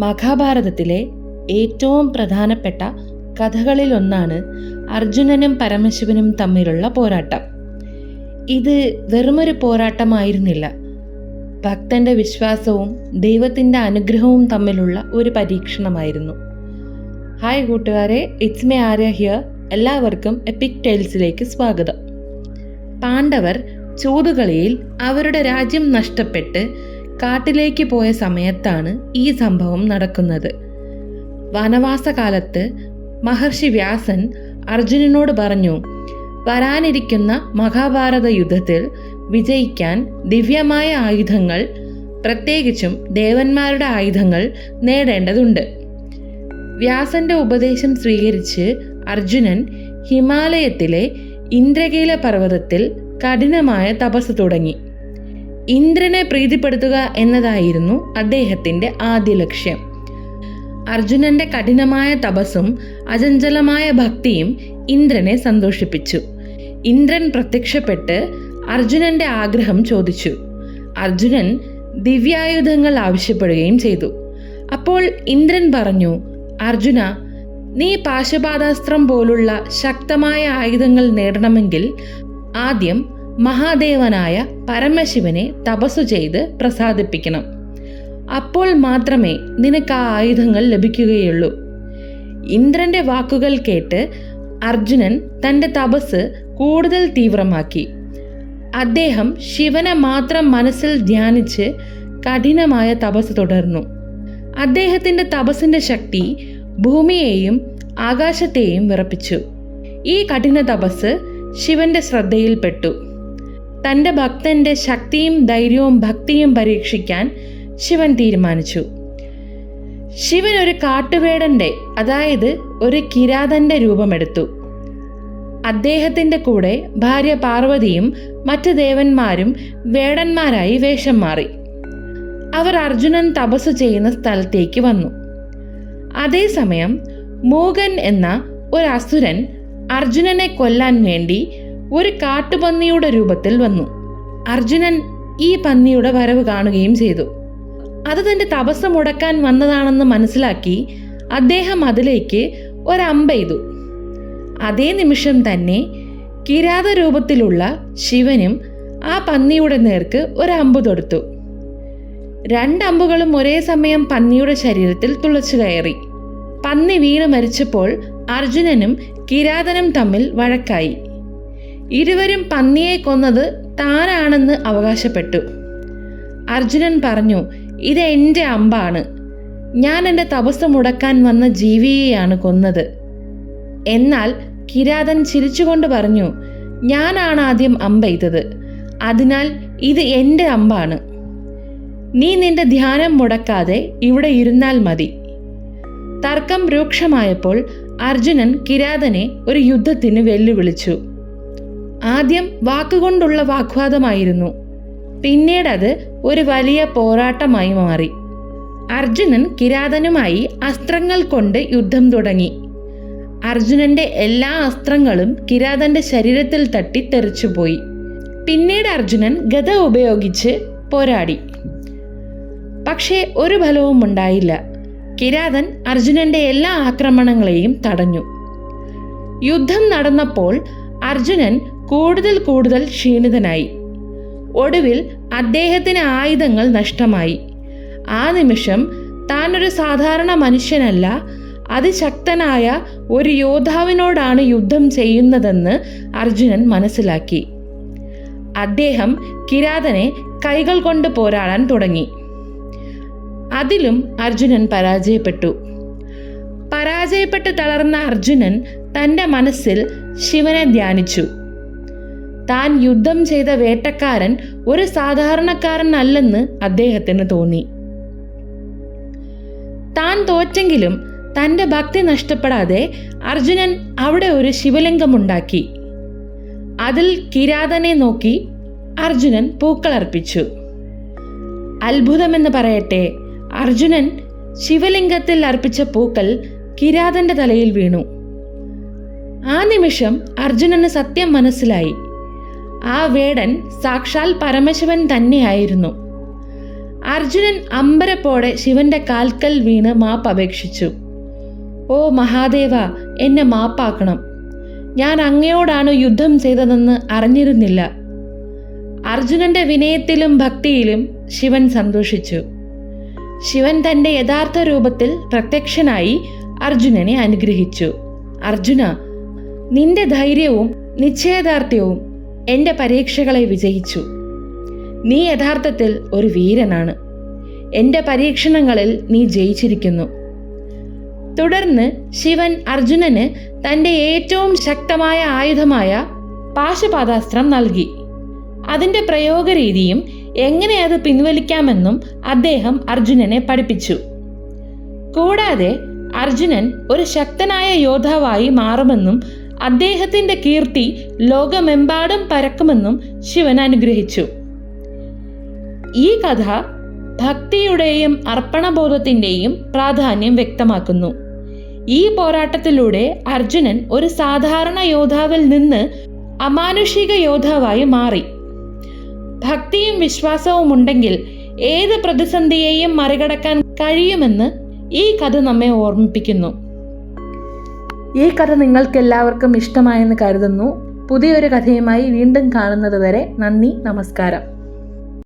മഹാഭാരതത്തിലെ ഏറ്റവും പ്രധാനപ്പെട്ട കഥകളിലൊന്നാണ് അർജുനനും പരമശിവനും തമ്മിലുള്ള പോരാട്ടം. ഇത് വെറുമൊരു പോരാട്ടമായിരുന്നില്ല, ഭക്തന്റെ വിശ്വാസവും ദൈവത്തിൻ്റെ അനുഗ്രഹവും തമ്മിലുള്ള ഒരു പരീക്ഷണമായിരുന്നു. ഹായ് കൂട്ടുകാരെ, ഇറ്റ്സ് മീ ആര്യ ഹിയർ. എല്ലാവർക്കും എപ്പിക് ടെയിൽസിലേക്ക് സ്വാഗതം. പാണ്ഡവർ ചൂതുകളിയിൽ അവരുടെ രാജ്യം നഷ്ടപ്പെട്ട് കാട്ടിലേക്ക് പോയ സമയത്താണ് ഈ സംഭവം നടക്കുന്നത്. വനവാസകാലത്ത് മഹർഷി വ്യാസൻ അർജുനനോട് പറഞ്ഞു, വരാനിരിക്കുന്ന മഹാഭാരത യുദ്ധത്തിൽ വിജയിക്കാൻ ദിവ്യമായ ആയുധങ്ങൾ, പ്രത്യേകിച്ചും ദേവന്മാരുടെ ആയുധങ്ങൾ നേടേണ്ടതുണ്ട്. വ്യാസന്റെ ഉപദേശം സ്വീകരിച്ച് അർജുനൻ ഹിമാലയത്തിലെ ഇന്ദ്രകീല പർവ്വതത്തിൽ കഠിനമായ തപസ് തുടങ്ങി. ഇന്ദ്രനെ പ്രീതിപ്പെടുത്തുക എന്നതായിരുന്നു അദ്ദേഹത്തിൻ്റെ ആദ്യ ലക്ഷ്യം. അർജുനന്റെ കഠിനമായ തപസ്സും അചഞ്ചലമായ ഭക്തിയും ഇന്ദ്രനെ സന്തോഷിപ്പിച്ചു. ഇന്ദ്രൻ പ്രത്യക്ഷപ്പെട്ട് അർജുനന്റെ ആഗ്രഹം ചോദിച്ചു. അർജുനൻ ദിവ്യായുധങ്ങൾ ആവശ്യപ്പെടുകയും ചെയ്തു. അപ്പോൾ ഇന്ദ്രൻ പറഞ്ഞു, അർജുന, നീ പാശുപാതാസ്ത്രം പോലുള്ള ശക്തമായ ആയുധങ്ങൾ നേടണമെങ്കിൽ ആദ്യം മഹാദേവനായ പരമശിവനെ തപസ്സു ചെയ്ത് പ്രസാദിപ്പിക്കണം. അപ്പോൾ മാത്രമേ നിനക്ക് ആ ആയുധങ്ങൾ ലഭിക്കുകയുള്ളൂ. ഇന്ദ്രന്റെ വാക്കുകൾ കേട്ട് അർജുനൻ തൻ്റെ തപസ് കൂടുതൽ തീവ്രമാക്കി. അദ്ദേഹം ശിവനെ മാത്രം മനസ്സിൽ ധ്യാനിച്ച് കഠിനമായ തപസ് തുടർന്നു. അദ്ദേഹത്തിൻ്റെ തപസ്സിൻ്റെ ശക്തി ഭൂമിയെയും ആകാശത്തെയും വിറപ്പിച്ചു. ഈ കഠിന തപസ് ശിവന്റെ ശ്രദ്ധയിൽപ്പെട്ടു. തൻ്റെ ഭക്തന്റെ ശക്തിയും ധൈര്യവും ഭക്തിയും പരീക്ഷിക്കാൻ ശിവൻ തീരുമാനിച്ചു. ശിവൻ ഒരു കാട്ടുവേടന്റെ, അതായത് ഒരു കിരാതന്റെ രൂപമെടുത്തു. അദ്ദേഹത്തിൻ്റെ കൂടെ ഭാര്യ പാർവതിയും മറ്റ് ദേവന്മാരും വേടന്മാരായി വേഷം മാറി. അവർ അർജുനൻ തപസ് ചെയ്യുന്ന സ്ഥലത്തേക്ക് വന്നു. അതേസമയം മൂകൻ എന്ന ഒരു അസുരൻ അർജുനനെ കൊല്ലാൻ വേണ്ടി ഒരു കാട്ടുപന്നിയുടെ രൂപത്തിൽ വന്നു. അർജുനൻ ഈ പന്നിയുടെ വരവ് കാണുകയും ചെയ്തു. അത് തൻ്റെ തപസ് മുടക്കാൻ വന്നതാണെന്ന് മനസ്സിലാക്കി അദ്ദേഹം അതിലേക്ക് ഒരമ്പെയ്തു. അതേ നിമിഷം തന്നെ കിരാത രൂപത്തിലുള്ള ശിവനും ആ പന്നിയുടെ നേർക്ക് ഒരമ്പ് തൊടുത്തു. രണ്ടമ്പുകളും ഒരേ സമയം പന്നിയുടെ ശരീരത്തിൽ തുളച്ചു കയറി. പന്നി വീണ് മരിച്ചപ്പോൾ അർജുനനും കിരാതനും തമ്മിൽ വഴക്കായി. ഇരുവരും പന്നിയെ കൊന്നത് താനാണെന്ന് അവകാശപ്പെട്ടു. അർജുനൻ പറഞ്ഞു, ഇത് എൻ്റെ അമ്പാണ്, ഞാൻ എൻ്റെ തപസ് മുടക്കാൻ വന്ന ജീവിയെയാണ് കൊന്നത്. എന്നാൽ കിരാതൻ ചിരിച്ചുകൊണ്ട് പറഞ്ഞു, ഞാനാണ് ആദ്യം അമ്പെയ്തത്, അതിനാൽ ഇത് എൻ്റെ അമ്പാണ്. നീ നിന്റെ ധ്യാനം മുടക്കാതെ ഇവിടെ ഇരുന്നാൽ മതി. തർക്കം രൂക്ഷമായപ്പോൾ അർജുനൻ കിരാതനെ ഒരു യുദ്ധത്തിന് വെല്ലുവിളിച്ചു. ആദ്യം വാക്കുകൊണ്ടുള്ള വാഗ്വാദമായിരുന്നു, പിന്നീട് അത് ഒരു വലിയ പോരാട്ടമായി മാറി. അർജുനൻ കിരാതനുമായി അസ്ത്രങ്ങൾ കൊണ്ട് യുദ്ധം തുടങ്ങി. അർജുനന്റെ എല്ലാ അസ്ത്രങ്ങളും കിരാതന്റെ ശരീരത്തിൽ തട്ടി തെറിച്ചുപോയി. പിന്നീട് അർജുനൻ ഗദ ഉപയോഗിച്ച് പോരാടി. പക്ഷേ ഒരു ഫലവും ഉണ്ടായില്ല. കിരാതൻ അർജുനന്റെ എല്ലാ ആക്രമണങ്ങളെയും തടഞ്ഞു. യുദ്ധം നടന്നപ്പോൾ അർജുനൻ കൂടുതൽ ക്ഷീണിതനായി. ഒടുവിൽ അദ്ദേഹത്തിന് ആയുധങ്ങൾ നഷ്ടമായി. ആ നിമിഷം താൻ ഒരു സാധാരണ മനുഷ്യനല്ല, അതിശക്തനായ ഒരു യോദ്ധാവിനോടാണ് യുദ്ധം ചെയ്യുന്നതെന്ന് അർജുനൻ മനസ്സിലാക്കി. അദ്ദേഹം കിരാതനെ കൈകൾ കൊണ്ട് പോരാടാൻ തുടങ്ങി. അതിലും അർജുനൻ പരാജയപ്പെട്ട് തളർന്ന അർജുനൻ തൻ്റെ മനസ്സിൽ ശിവനെ ധ്യാനിച്ചു. താൻ യുദ്ധം ചെയ്ത വേട്ടക്കാരൻ ഒരു സാധാരണക്കാരനല്ലെന്ന് അദ്ദേഹത്തിന് തോന്നി. താൻ തോറ്റെങ്കിലും തൻ്റെ ഭക്തി നഷ്ടപ്പെടാതെ അർജുനൻ അവിടെ ഒരു ശിവലിംഗമുണ്ടാക്കി. അതിൽ കിരാതനെ നോക്കി അർജുനൻ പൂക്കളർപ്പിച്ചു. അത്ഭുതമെന്ന് പറയട്ടെ, അർജുനൻ ശിവലിംഗത്തിൽ അർപ്പിച്ച പൂക്കൾ കിരാതന്റെ തലയിൽ വീണു. ആ നിമിഷം അർജുനന് സത്യം മനസ്സിലായി. ആ വേടൻ സാക്ഷാൽ പരമശിവൻ തന്നെയായിരുന്നു. അർജുനൻ അമ്പരപ്പോടെ ശിവന്റെ കാൽക്കൽ വീണ് മാപ്പ് അപേക്ഷിച്ചു. ഓ മഹാദേവ, എന്നെ മാപ്പാക്കണം. ഞാൻ അങ്ങയോടാണ് യുദ്ധം ചെയ്തതെന്ന് അറിഞ്ഞിരുന്നില്ല. അർജുനന്റെ വിനയത്തിലും ഭക്തിയിലും ശിവൻ സന്തോഷിച്ചു. ശിവൻ തന്റെ യഥാർത്ഥ രൂപത്തിൽ പ്രത്യക്ഷനായി അർജുനനെ അനുഗ്രഹിച്ചു. അർജുന, നിന്റെ ധൈര്യവും നിശ്ചയദാർഢ്യവും എൻ്റെ പരീക്ഷകളെ വിജയിച്ചു. നീ യഥാർത്ഥത്തിൽ ഒരു വീരനാണ്. എൻ്റെ പരീക്ഷണങ്ങളിൽ നീ ജയിച്ചിരിക്കുന്നു. തുടർന്ന് ശിവൻ അർജുനന് തൻ്റെ ഏറ്റവും ശക്തമായ ആയുധമായ പാശുപാതാസ്ത്രം നൽകി. അതിൻ്റെ പ്രയോഗരീതിയും എങ്ങനെ അത് പിൻവലിക്കാമെന്നും അദ്ദേഹം അർജുനനെ പഠിപ്പിച്ചു. കൂടാതെ അർജുനൻ ഒരു ശക്തനായ യോദ്ധാവായി മാറുമെന്നും അദ്ദേഹത്തിൻ്റെ കീർത്തി ലോകമെമ്പാടും പരക്കുമെന്നും ശിവൻ അനുഗ്രഹിച്ചു. ഈ കഥ ഭക്തിയുടെയും അർപ്പണബോധത്തിൻ്റെയും പ്രാധാന്യം വ്യക്തമാക്കുന്നു. ഈ പോരാട്ടത്തിലൂടെ അർജുനൻ ഒരു സാധാരണ യോദ്ധാവിൽ നിന്ന് അമാനുഷിക യോദ്ധാവായി മാറി. ഭക്തിയും വിശ്വാസവും ഉണ്ടെങ്കിൽ ഏത് പ്രതിസന്ധിയെയും മറികടക്കാൻ കഴിയുമെന്ന് ഈ കഥ നമ്മെ ഓർമ്മിപ്പിക്കുന്നു. ഈ കഥ നിങ്ങൾക്ക് എല്ലാവർക്കും ഇഷ്ടമായെന്ന് കരുതുന്നു. പുതിയൊരു കഥയുമായി വീണ്ടും കാണുന്നത് വരെ നന്ദി, നമസ്കാരം.